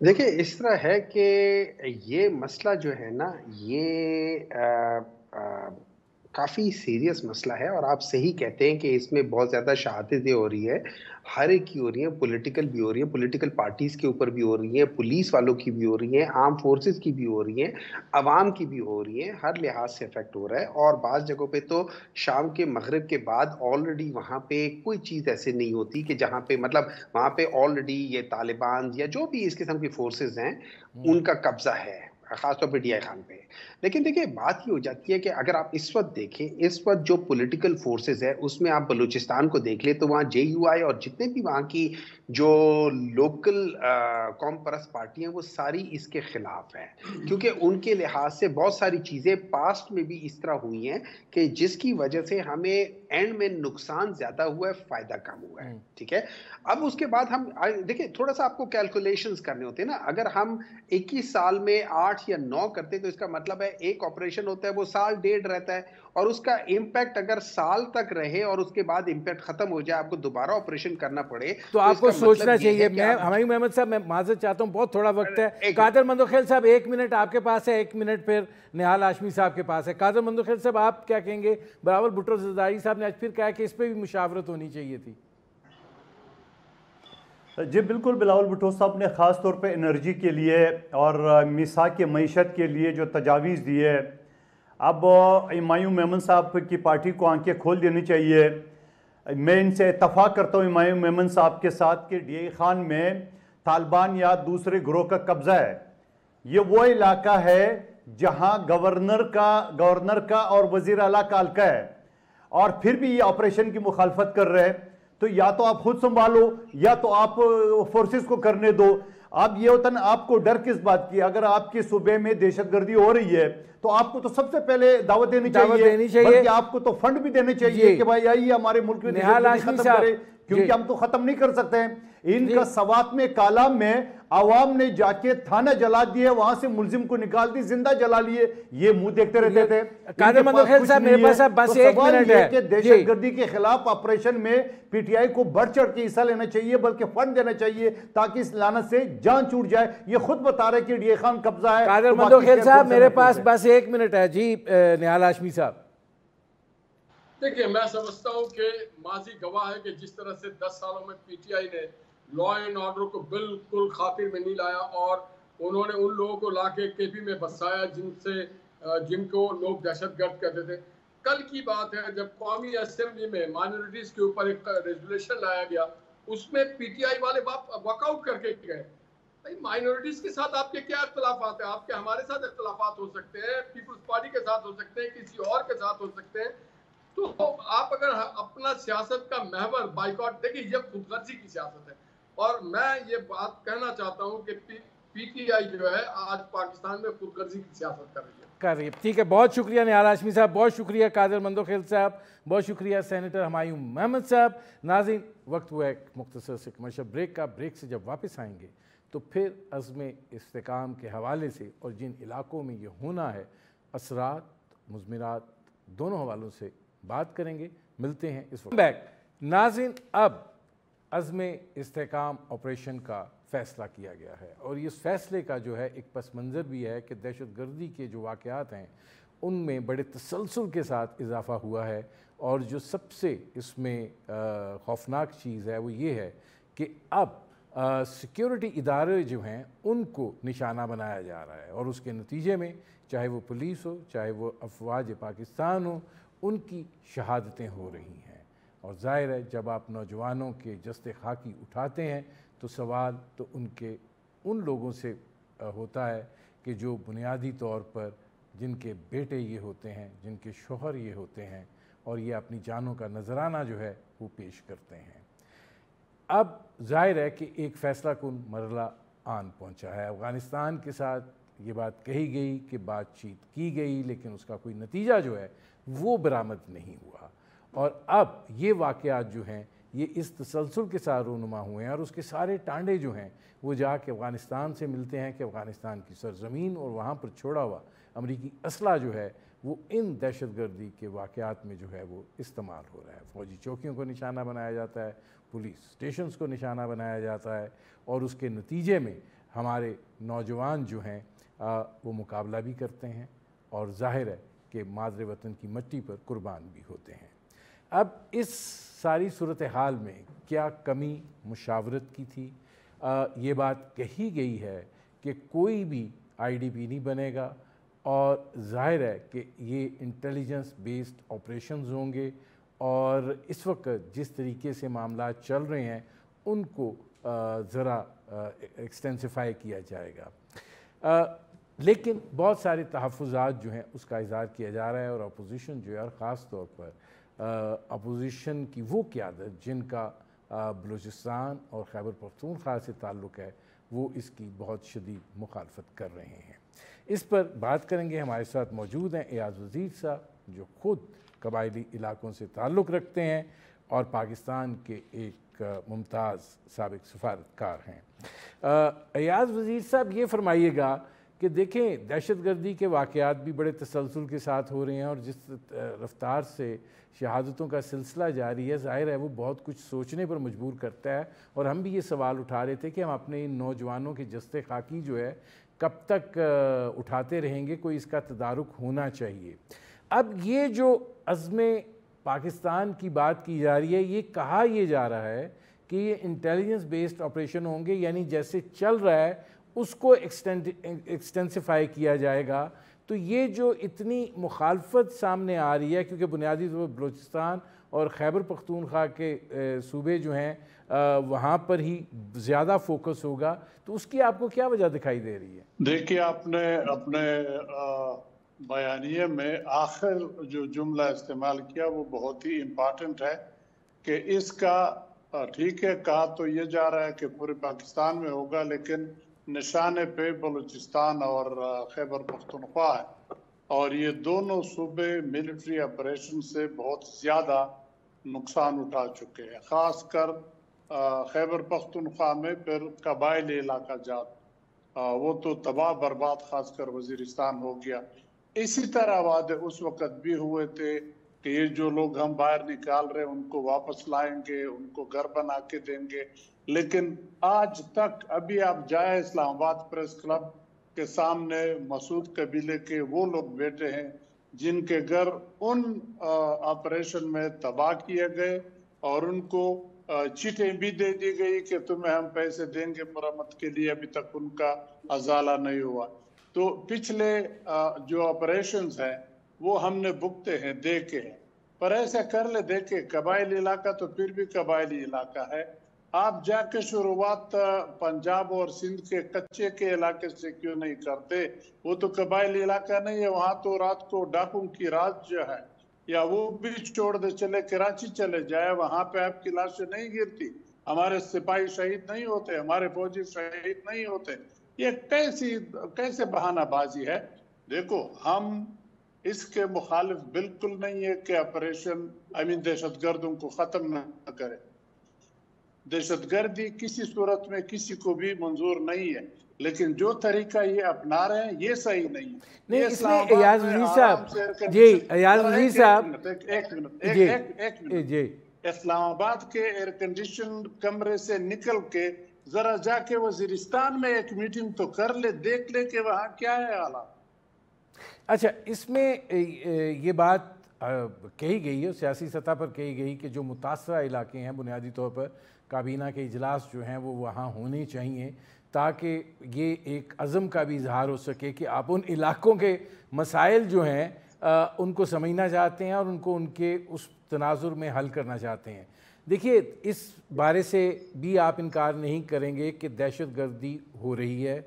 देखिए, इस तरह है कि ये मसला जो है ना, ये काफ़ी सीरियस मसला है, और आप सही कहते हैं कि इसमें बहुत ज़्यादा शहादतें हो रही है, हर एक की हो रही है, पॉलिटिकल भी हो रही है, पॉलिटिकल पार्टीज़ के ऊपर भी हो रही है, पुलिस वालों की भी हो रही है, आर्म फोर्सेस की भी हो रही है, अवाम की भी हो रही है, हर लिहाज से इफेक्ट हो रहा है। और बाज़ जगहों पे तो शाम के मगरिब के बाद ऑलरेडी वहाँ पे कोई चीज़ ऐसे नहीं होती कि जहाँ पे मतलब वहाँ पे ऑलरेडी ये तालिबान या जो भी इस किस्म की फोर्सेज हैं उनका कब्जा है, खासतौर पर DI खान पे। लेकिन देखिए, बात ये हो जाती है कि अगर आप इस वक्त देखें, इस वक्त जो पॉलिटिकल फोर्सेस है उसमें आप बलूचिस्तान को देख ले तो वहाँ JUI और जितने भी वहाँ की जो लोकल कौम परस्त पार्टी हैं वो सारी इसके खिलाफ हैं, क्योंकि उनके लिहाज से बहुत सारी चीज़ें पास्ट में भी इस तरह हुई हैं कि जिसकी वजह से हमें एंड में नुकसान ज़्यादा हुआ है, फ़ायदा कम हुआ है। ठीक है, अब उसके बाद हम देखिए, थोड़ा सा आपको कैलकुलेशंस करने होते हैं ना। अगर हम 21 साल में 8 8 या 9 करते तो इसका मतलब है एक ऑपरेशन होता है वो साल डेढ़ रहता है, और उसका इम्पैक्ट अगर साल तक रहे और उसके बाद इम्पैक्ट खत्म हो जाए, आपको दोबारा ऑपरेशन करना पड़े, तो आपको सोचना चाहिए। मैं हमायूं अहमद साहब, मैं माजरत चाहता हूँ, बहुत थोड़ा वक्त है। कादर मंदोखेल साहब 1 मिनट आपके पास है, 1 मिनट फिर निहाल हाशमी साहब के पास है। कादर मंदोखेल साहब आप क्या कहेंगे? बिलावल भुट्टो जरदारी साहब ने आज फिर कहा कि इस पर भी मुशावरत होनी चाहिए थी। जी बिल्कुल, बिलावल भुट्टो साहब ने ख़ास तौर पे एनर्जी के लिए और मिसाक की मईशत के लिए जो तजावीज़ दी है, अब हुमायूं मेमन साहब की पार्टी को आंखें खोल देनी चाहिए। मैं इनसे इत्तफाक करता हूँ हुमायूं मेमन साहब के साथ कि डीआई खान में तालिबान या दूसरे ग्रोह का कब्जा है। ये वो इलाका है जहाँ गवर्नर का और वज़ीर आला का हल्का है, और फिर भी ये ऑपरेशन की मुखालफत कर रहे हैं। तो या तो आप खुद संभालो या तो आप फोर्सेस को करने दो। अब ये होता ना, आपको डर किस बात की? अगर आपके सूबे में दहशतगर्दी हो रही है तो आपको तो सबसे पहले दावत देनी चाहिए, बल्कि आपको तो फंड भी देने चाहिए कि भाई आइए हमारे मुल्क में खत्म करें, क्योंकि हम तो खत्म नहीं कर सकते हैं। इनका सवात में काला में आवाम ने जाके थाना जला दिए, वहां से मुलजिम को निकाल दी, जिंदा जला लिए, ये मुंह देखते रहते थे। कादर मंदोखेल साहब मेरे पास बस 1 मिनट है कि दहशतगर्दी के खिलाफ ऑपरेशन में पीटीआई को बढ़ चढ़ के हिस्सा लेना चाहिए, बल्कि फंड देना चाहिए ताकि इस लानत से जान छूट जाए। ये खुद बता रहे कि डीआई खान कब्जा है। कादर मंदोखेल साहब मेरे पास बस 1 मिनट है जी। निहाल हाशमी साहब, देखिए, मैं समझता हूँ कि माजी गवाह है कि जिस तरह से 10 सालों में पीटीआई ने लॉ एंड ऑर्डर को बिल्कुल खातिर में नहीं लाया और उन्होंने उन लोगों को लाके केपी में बसाया जिनको लोग दहशतगर्द कहते थे। कल की बात है जब कौमी असेंबली में माइनॉरिटीज के ऊपर एक रेजोल्यूशन लाया गया, उसमें पीटीआई वाले वॉकआउट करके गए। भाई, माइनॉरिटीज के साथ आपके क्या इख्तलाफात है? आपके हमारे साथ इख्तलाफात हो सकते हैं, पीपल्स पार्टी के साथ हो सकते हैं, किसी और के साथ हो सकते हैं। तो आप अगर अपना सियासत का महवर बाइकॉट, देखिए ये खुदगर्जी की सियासत है। और मैं ये बात कहना चाहता हूँ कि पीटीआई जो है आज पाकिस्तान में खुदगर्जी की सियासत कर रही है। ठीक है, बहुत शुक्रिया निहाल हाशमी साहब, बहुत शुक्रिया कादर मंदोखेल साहब, बहुत शुक्रिया सेनेटर हुमायूं अहमद साहब। नाज़रीन, वक्त हुआ एक मुख्तसर से कमर्शियल ब्रेक का। ब्रेक से जब वापस आएंगे तो फिर अज़्म इस्तेकाम के हवाले से और जिन इलाकों में ये होना है, असरात मुज़मिरात, दोनों हवालों से बात करेंगे। मिलते हैं इस वक्त बैक। नाज़रीन, अब अज़्म इस्तेकाम ऑपरेशन का फ़ैसला किया गया है और इस फ़ैसले का जो है एक पस मंज़र भी है कि दहशतगर्दी के जो वाक़यात हैं उनमें बड़े तसलसल के साथ इजाफ़ा हुआ है। और जो सबसे इसमें खौफनाक चीज़ है वो ये है कि अब सिक्योरिटी इदारे जो हैं उनको निशाना बनाया जा रहा है और उसके नतीजे में चाहे वो पुलिस हो, चाहे वो अफवाज पाकिस्तान हो, उनकी शहादतें हो रही हैं। और ज़ाहिर है जब आप नौजवानों के जस्ते खाकी उठाते हैं तो सवाल तो उन लोगों से होता है कि जो बुनियादी तौर पर जिनके बेटे ये होते हैं, जिनके शौहर ये होते हैं और ये अपनी जानों का नजराना जो है वो पेश करते हैं। अब जाहिर है कि एक फ़ैसला कुन मरला आन पहुंचा है। अफ़गानिस्तान के साथ ये बात कही गई कि बातचीत की गई, लेकिन उसका कोई नतीजा जो है वो बरामद नहीं हुआ। और अब ये वाक़यात जो हैं ये इस तसलसल के साथ रूनुमा हुए हैं और उसके सारे टांडे जो हैं वो जाके अफ़गानिस्तान से मिलते हैं कि अफ़गानिस्तान की सरज़मीन और वहाँ पर छोड़ा हुआ अमरीकी असला जो है वो इन दहशतगर्दी के वाक़यात में जो है वो इस्तेमाल हो रहा है। फ़ौजी चौकियों को निशाना बनाया जाता है, पुलिस स्टेशंस को निशाना बनाया जाता है और उसके नतीजे में हमारे नौजवान जो हैं वो मुकाबला भी करते हैं और ज़ाहिर है कि मादरे वतन की मिट्टी पर कुर्बान भी होते हैं। अब इस सारी सूरत हाल में क्या कमी मुशावरत की थी? ये बात कही गई है कि कोई भी IDP नहीं बनेगा और ज़ाहिर है कि ये इंटेलिजेंस बेस्ड ऑपरेशंस होंगे और इस वक्त जिस तरीके से मामला चल रहे हैं उनको ज़रा एक्सटेंसिफाई किया जाएगा। लेकिन बहुत सारे तहफ़्फ़ुज़ात जो हैं उसका इज़हार किया जा रहा है और अपोजिशन जो है और ख़ास तौर पर अपोजिशन की वो क़यादत जिनका बलूचिस्तान और खैबर पख्तूनख्वा से ताल्लुक़ है वो इसकी बहुत शदीद मुखालफत कर रहे हैं। इस पर बात करेंगे। हमारे साथ मौजूद हैं एयाज़ वज़ीर साहब जो ख़ुद कबायली इलाकों से ताल्लुक़ रखते हैं और पाकिस्तान के एक मुमताज़ साबिक़ सफ़ारतकार हैं। एयाज़ वज़ीर साहब, ये फरमाइएगा कि देखें दहशतगर्दी के वाक़यात भी बड़े तसलसल के साथ हो रहे हैं और जिस रफ्तार से शहादतों का सिलसिला जारी है, ज़ाहिर है वो बहुत कुछ सोचने पर मजबूर करता है। और हम भी ये सवाल उठा रहे थे कि हम अपने इन नौजवानों के जस्ते खाकी जो है कब तक उठाते रहेंगे, कोई इसका तदारुक होना चाहिए। अब ये जो अज़्म पाकिस्तान की बात की जा रही है, ये कहा यह जा रहा है कि ये इंटेलिजेंस बेस्ड ऑपरेशन होंगे, यानी जैसे चल रहा है उसको एक्सटेंसिफाई किया जाएगा। तो ये जो इतनी मुखालफत सामने आ रही है, क्योंकि बुनियादी तौर पर बलूचिस्तान और खैबर पख्तूनख्वा के सूबे जो हैं वहाँ पर ही ज़्यादा फोकस होगा, तो उसकी आपको क्या वजह दिखाई दे रही है? देखिए, आपने अपने बयानिए में आखिर जो जुमला इस्तेमाल किया वो बहुत ही इम्पॉर्टेंट है कि इसका ठीक है, कहा तो ये जा रहा है कि पूरे पाकिस्तान में होगा, लेकिन निशाने पे बलूचिस्तान और खैबर पख्तूनख्वा है और ये दोनों सूबे मिलिट्री ऑपरेशन से बहुत ज़्यादा नुकसान उठा चुके हैं। ख़ासकर खैबर पख्तूनख्वा में फिर कबायली इलाका जात वो तो तबाह बर्बाद, खासकर वजीरिस्तान हो गया। इसी तरह वादे उस वक़्त भी हुए थे कि ये जो लोग हम बाहर निकाल रहे हैं उनको वापस लाएंगे, उनको घर बना के देंगे, लेकिन आज तक अभी आप जाए इस्लामाबाद प्रेस क्लब के सामने मसूद कबीले के वो लोग बैठे हैं जिनके घर उन ऑपरेशन में तबाह किए गए और उनको चिटें भी दे दी गई कि तुम्हें हम पैसे देंगे मरम्मत के लिए, अभी तक उनका अजाला नहीं हुआ। तो पिछले जो ऑपरेशंस हैं वो हमने भुगते हैं, देखे हैं, पर ऐसा कर ले देखे कबायली इलाका तो फिर भी कबायली इलाका है। आप जाके शुरुआत पंजाब और सिंध के कच्चे के इलाके से क्यों नहीं करते? वो तो कबायली इलाका नहीं है, वहाँ तो रात को डाकुओं की रात जो है, या वो भी छोड़ दे चले कराची चले जाए, वहाँ पे आपकी लाशें नहीं गिरती, हमारे सिपाही शहीद नहीं होते, हमारे फौजी शहीद नहीं होते। ये कैसे बहानाबाजी है? देखो, हम इसके मुखालिफ बिल्कुल नहीं है कि ऑपरेशन दहशतगर्दों को खत्म न करे। दहशतगर्दी किसी सूरत में किसी को भी मंजूर नहीं है, लेकिन जो तरीका ये अपना रहे हैं ये सही नहीं है। नहीं, इसमें अयाज वज़ीर साहब जी, अयाज वज़ीर साहब एक मिनट जी, इस्लामाबाद के एयर कंडीशन कमरे से निकल के जरा जाके वजीरिस्तान में एक मीटिंग तो कर ले, देख ले कि वहाँ क्या है हालात। अच्छा, इसमें ये बात कही गई है, सियासी सतह पर कही गई कि जो मुतासरा इलाके हैं बुनियादी तौर पर काबीना के इजलास जो हैं वो वहाँ होने चाहिए, ताकि ये एक अज़म का भी इजहार हो सके कि आप उन इलाकों के मसाइल जो हैं उनको समझना चाहते हैं और उनको उनके उस तनाजुर में हल करना चाहते हैं। देखिए, इस बारे से भी आप इनकार नहीं करेंगे कि दहशतगर्दी हो रही है,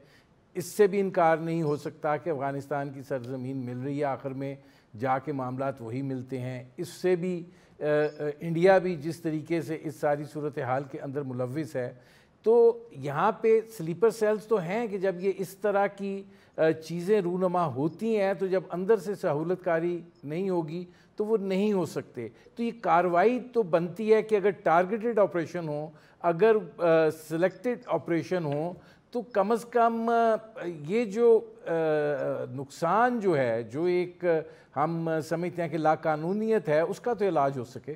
इससे भी इनकार नहीं हो सकता कि अफ़गानिस्तान की सरजमीन मिल रही है, आखिर में जाके मामलात वही मिलते हैं। इससे भी इंडिया भी जिस तरीके से इस सारी सूरत हाल के अंदर मुलव्विस है, तो यहाँ पे स्लीपर सेल्स तो हैं कि जब ये इस तरह की चीज़ें रूनमा होती हैं तो जब अंदर से सहूलतकारी नहीं होगी तो वो नहीं हो सकते। तो ये कार्रवाई तो बनती है कि अगर टारगेटेड ऑपरेशन हो, अगर सिलेक्टेड ऑपरेशन हो, तो कम से कम ये जो नुकसान जो है, जो एक हम समझते हैं कि लाकानूनियत है, उसका तो इलाज हो सके।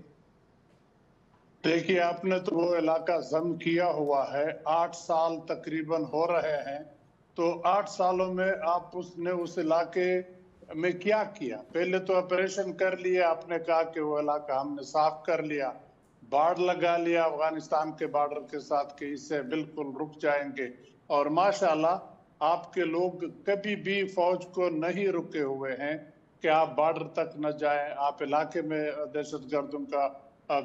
देखिए, आपने तो वो इलाका जम किया हुआ है, 8 साल तकरीबन हो रहे हैं, तो 8 सालों में आप उसने उस इलाके में क्या किया? पहले तो ऑपरेशन कर लिया, आपने कहा कि वो इलाका हमने साफ कर लिया, बाड़ लगा लिया अफगानिस्तान के बॉर्डर के साथ कि इससे बिल्कुल रुक जाएंगे, और माशाल्लाह आपके लोग कभी भी फौज को नहीं रुके हुए हैं कि आप बॉर्डर तक न जाएं, आप इलाके में दहशतगर्दों का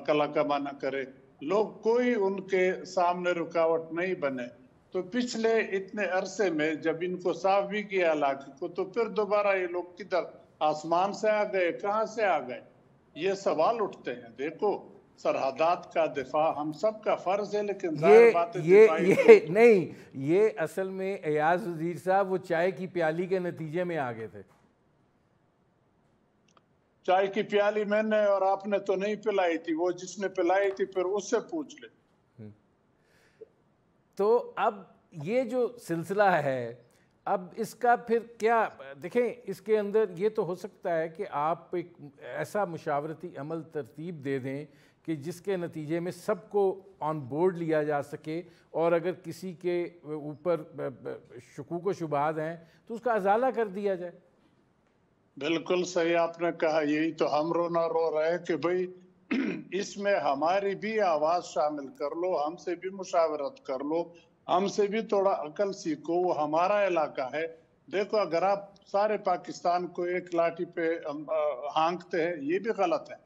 कला कमाना करे, लोग कोई उनके सामने रुकावट नहीं बने। तो पिछले इतने अरसे में जब इनको साफ भी किया इलाके को, तो फिर दोबारा ये लोग किधर, आसमान से आ गए, कहाँ से आ गए? ये सवाल उठते हैं। देखो, सरहदात का दिफा हम सब का फर्ज है, लेकिन ये नहीं, ये असल में अयाज वज़ीर साहब वो चाय की प्याली के नतीजे में आ गए थे। चाय की प्याली मैंने और आपने तो नहीं पिलाई थी, वो जिसने पिलाई थी फिर उससे पूछ ले। तो अब ये जो सिलसिला है, अब इसका फिर क्या, देखें इसके अंदर ये तो हो सकता है कि आप एक ऐसा मुशावरती अमल तरतीब दे दें कि जिसके नतीजे में सबको ऑन बोर्ड लिया जा सके, और अगर किसी के ऊपर शकूक व शुबहात हैं तो उसका अजाला कर दिया जाए। बिल्कुल सही आपने कहा, यही तो हम रोना रो रहे हैं कि भाई इसमें हमारी भी आवाज शामिल कर लो, हमसे भी मुशावरत कर लो, हमसे भी थोड़ा अकल सीखो, वो हमारा इलाका है। देखो, अगर आप सारे पाकिस्तान को एक लाठी पे हाँकते हैं, ये भी गलत है।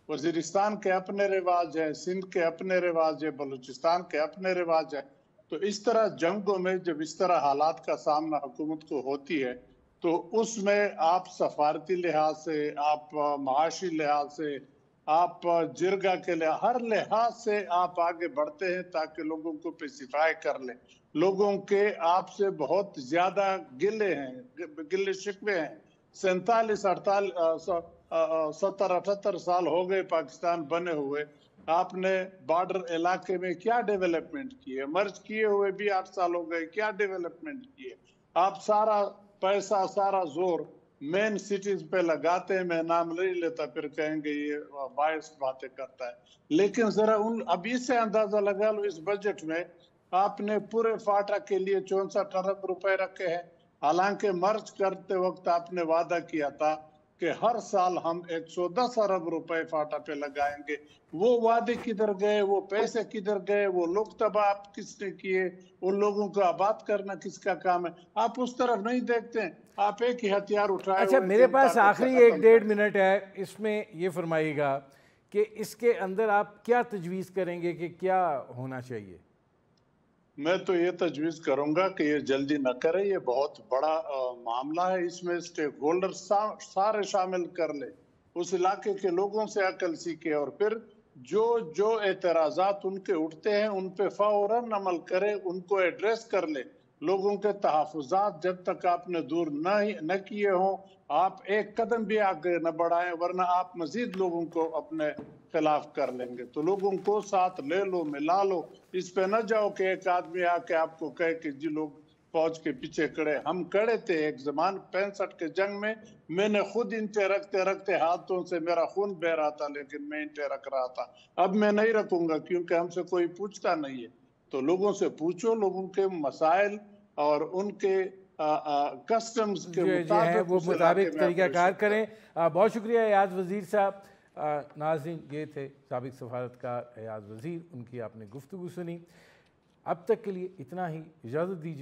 वजीरिस्तान के अपने रिवाज है, सिंध के अपने रिवाज है, बलूचिस्तान के अपने रिवाज है। तो इस तरह जंगों में जब इस तरह हालात का सामना हुकूमत को होती है, तो उसमें आप सफारती लिहाज से, आप माशी लिहाज से, आप जिरगा के लिए, हर लिहाज से आप आगे बढ़ते हैं ताकि लोगों को पेसिफाई कर ले। लोगों के आपसे बहुत ज्यादा गिले हैं, गिले शिकवे हैं। 47, 48, 70, 78 साल हो गए पाकिस्तान बने हुए। आपने बॉर्डर इलाके में क्या डेवलपमेंट किए? मर्ज किए हुए भी 8 साल हो गए, क्या डेवलपमेंट किए? आप सारा पैसा, सारा जोर मेन सिटीज पे लगाते हैं। मैं नाम नहीं लेता, फिर कहेंगे ये बायस बातें करता है। लेकिन जरा अब इससे अंदाजा लगा लो, इस बजट में आपने पूरे फाटा के लिए 64 अरब रुपए रखे हैं। हालांकि मर्ज करते वक्त आपने वादा किया था कि हर साल हम 110 अरब रुपए फाटा पे लगाएंगे। वो वादे किधर गए? वो पैसे किधर गए? वो लोग तबाह किसने किए? उन लोगों को आबाद करना किसका काम है? आप उस तरफ नहीं देखते हैं। आप एक ही हथियार उठाए अच्छा, हुए मेरे पास आखिरी 1-1.5 मिनट है, इसमें ये फरमाइएगा कि इसके अंदर आप क्या तजवीज़ करेंगे कि क्या होना चाहिए? मैं तो ये तजवीज़ करूंगा कि ये जल्दी न करे, ये बहुत बड़ा मामला है। इसमें स्टेक होल्डर सारे शामिल कर ले, उस इलाके के लोगों से अकल सीखे, और फिर जो जो एतराज़ात उनके उठते हैं उन पे फौरन अमल करे, उनको एड्रेस कर ले। लोगों के तहफ़्फ़ुज़ात जब तक आपने दूर न किए हों, आप एक कदम भी आगे न बढ़ाएं, वरना आप मजीद लोगों को अपने खिलाफ कर लेंगे। तो लोगों को साथ ले लो, मिला लो। इस पे न जाओ कि एक आदमी आके आपको कहे कि जी लोग फौज के पीछे खड़े। हम खड़े थे एक जमान 65 के जंग में, मैंने खुद इंटे रखते रखते हाथों से मेरा खून बह रहा था, लेकिन मैं इंटे रख रहा था। अब मैं नहीं रखूंगा, क्योंकि हमसे कोई पूछता नहीं है। तो लोगों से पूछो, लोगों के मसाइल और उनके कस्टम्स के मुताबिक वो मुताबिक तरीक़ाकार करें। बहुत शुक्रिया एयाज वज़ीर साहब। नाज़रीन, ये थे साबिक़ सफ़ारतकार एयाज वज़ीर, उनकी आपने गुफ्तगू सुनी। अब तक के लिए इतना ही, इजाज़त दीजिए।